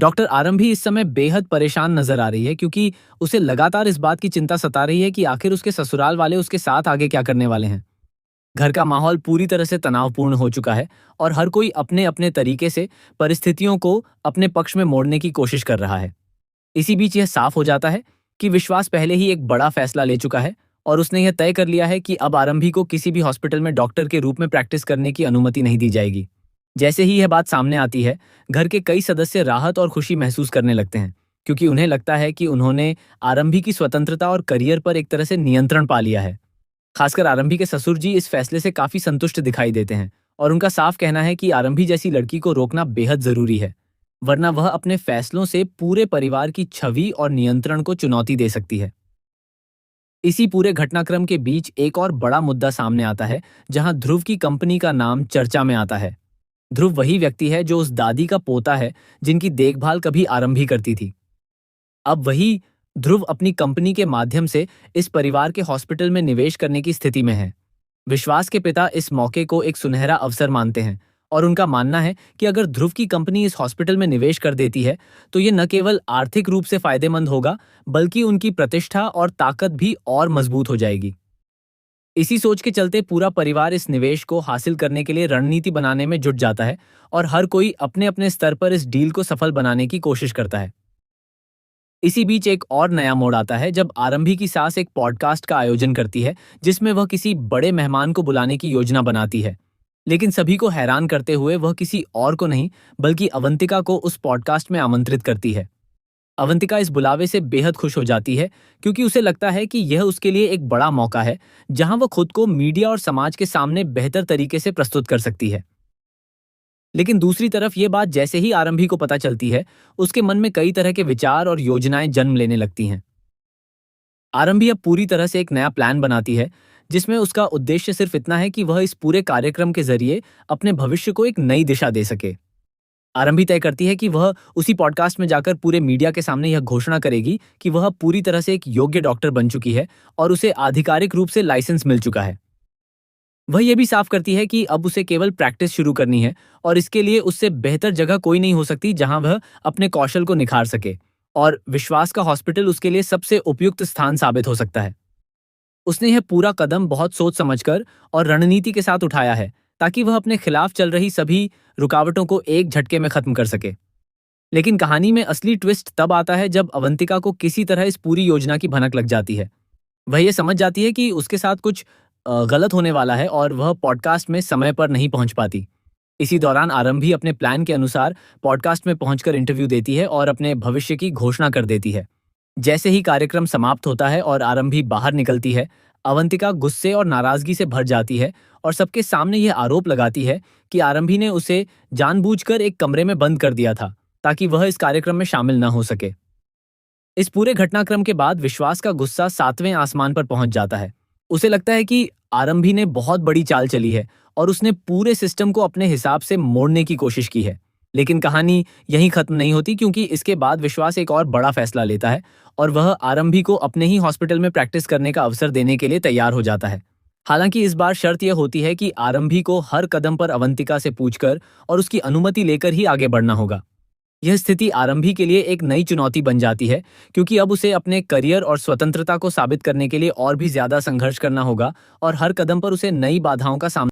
Doctor आरंभी इस समय बेहद परेशान नजर आ रही है क्योंकि उसे लगातार इस बात की चिंता सता रही है कि आखिर उसके ससुराल वाले उसके साथ आगे क्या करने वाले हैं। घर का माहौल पूरी तरह से तनावपूर्ण हो चुका है और हर कोई अपने अपने तरीके से परिस्थितियों को अपने पक्ष में मोड़ने की कोशिश कर रहा है। इसी बीच यह साफ हो जाता है कि विश्वास पहले ही एक बड़ा फैसला ले चुका है और उसने यह तय कर लिया है कि अब आरंभी को किसी भी हॉस्पिटल में डॉक्टर के रूप में प्रैक्टिस करने की अनुमति नहीं दी जाएगी। जैसे ही यह बात सामने आती है, घर के कई सदस्य राहत और खुशी महसूस करने लगते हैं क्योंकि उन्हें लगता है कि उन्होंने आरंभी की स्वतंत्रता और करियर पर एक तरह से नियंत्रण पा लिया है। खासकर आरंभी के ससुर जी इस फैसले से काफी संतुष्ट दिखाई देते हैं और उनका साफ कहना है कि आरंभी जैसी लड़की को रोकना बेहद जरूरी है, वरना वह अपने फैसलों से पूरे परिवार की छवि और नियंत्रण को चुनौती दे सकती है। इसी पूरे घटनाक्रम के बीच एक और बड़ा मुद्दा सामने आता है, जहां ध्रुव की कंपनी का नाम चर्चा में आता है। ध्रुव वही व्यक्ति है जो उस दादी का पोता है जिनकी देखभाल कभी आरंभी करती थी। अब वही ध्रुव अपनी कंपनी के माध्यम से इस परिवार के हॉस्पिटल में निवेश करने की स्थिति में है। विश्वास के पिता इस मौके को एक सुनहरा अवसर मानते हैं और उनका मानना है कि अगर ध्रुव की कंपनी इस हॉस्पिटल में निवेश कर देती है तो ये न केवल आर्थिक रूप से फायदेमंद होगा, बल्कि उनकी प्रतिष्ठा और ताकत भी और मजबूत हो जाएगी। इसी सोच के चलते पूरा परिवार इस निवेश को हासिल करने के लिए रणनीति बनाने में जुट जाता है और हर कोई अपने अपने स्तर पर इस डील को सफल बनाने की कोशिश करता है। इसी बीच एक और नया मोड़ आता है जब आरंभी की सास एक पॉडकास्ट का आयोजन करती है जिसमें वह किसी बड़े मेहमान को बुलाने की योजना बनाती है। लेकिन सभी को हैरान करते हुए वह किसी और को नहीं बल्कि अवंतिका को उस पॉडकास्ट में आमंत्रित करती है। अवंतिका इस बुलावे से बेहद खुश हो जाती है क्योंकि उसे लगता है कि यह उसके लिए एक बड़ा मौका है जहां वह खुद को मीडिया और समाज के सामने बेहतर तरीके से प्रस्तुत कर सकती है। लेकिन दूसरी तरफ ये बात जैसे ही आरंभी को पता चलती है, उसके मन में कई तरह के विचार और योजनाएं जन्म लेने लगती हैं। आरंभी अब पूरी तरह से एक नया प्लान बनाती है जिसमें उसका उद्देश्य सिर्फ इतना है कि वह इस पूरे कार्यक्रम के जरिए अपने भविष्य को एक नई दिशा दे सके। आरंभी तय करती है कि वह उसी पॉडकास्ट में जाकर पूरे मीडिया के सामने यह घोषणा करेगी कि वह पूरी तरह से एक योग्य डॉक्टर बन चुकी है और उसे आधिकारिक रूप से लाइसेंस मिल चुका है। वह यह भी साफ करती है कि अब उसे केवल प्रैक्टिस शुरू करनी है और इसके लिए उससे बेहतर जगह कोई नहीं हो सकती जहां वह अपने कौशल को निखार सके, और विश्वास का हॉस्पिटल उसके लिए सबसे उपयुक्त स्थान साबित हो सकता है। उसने यह पूरा कदम बहुत सोच समझकर और रणनीति के साथ उठाया है ताकि वह अपने खिलाफ चल रही सभी रुकावटों को एक झटके में खत्म कर सके। लेकिन कहानी में असली ट्विस्ट तब आता है जब अवंतिका को किसी तरह इस पूरी योजना की भनक लग जाती है। वह ये समझ जाती है कि उसके साथ कुछ गलत होने वाला है और वह पॉडकास्ट में समय पर नहीं पहुंच पाती। इसी दौरान आरंभी अपने प्लान के अनुसार पॉडकास्ट में पहुंचकर इंटरव्यू देती है और अपने भविष्य की घोषणा कर देती है। जैसे ही कार्यक्रम समाप्त होता है और आरंभी बाहर निकलती है, अवंतिका गुस्से और नाराजगी से भर जाती है और सबके सामने यह आरोप लगाती है कि आरंभी ने उसे जानबूझकर एक कमरे में बंद कर दिया था ताकि वह इस कार्यक्रम में शामिल न हो सके। इस पूरे घटनाक्रम के बाद विश्वास का गुस्सा 7वें आसमान पर पहुंच जाता है। उसे लगता है कि आरंभी ने बहुत बड़ी चाल चली है और उसने पूरे सिस्टम को अपने हिसाब से मोड़ने की कोशिश की है। लेकिन कहानी यहीं खत्म नहीं होती क्योंकि इसके बाद विश्वास एक और बड़ा फैसला लेता है और वह आरंभी को अपने ही हॉस्पिटल में प्रैक्टिस करने का अवसर देने के लिए तैयार हो जाता है। हालांकि इस बार शर्त यह होती है कि आरंभी को हर कदम पर अवंतिका से पूछकर और उसकी अनुमति लेकर ही आगे बढ़ना होगा। यह स्थिति आरंभी के लिए एक नई चुनौती बन जाती है क्योंकि अब उसे अपने करियर और स्वतंत्रता को साबित करने के लिए और भी ज्यादा संघर्ष करना होगा और हर कदम पर उसे नई बाधाओं का सामना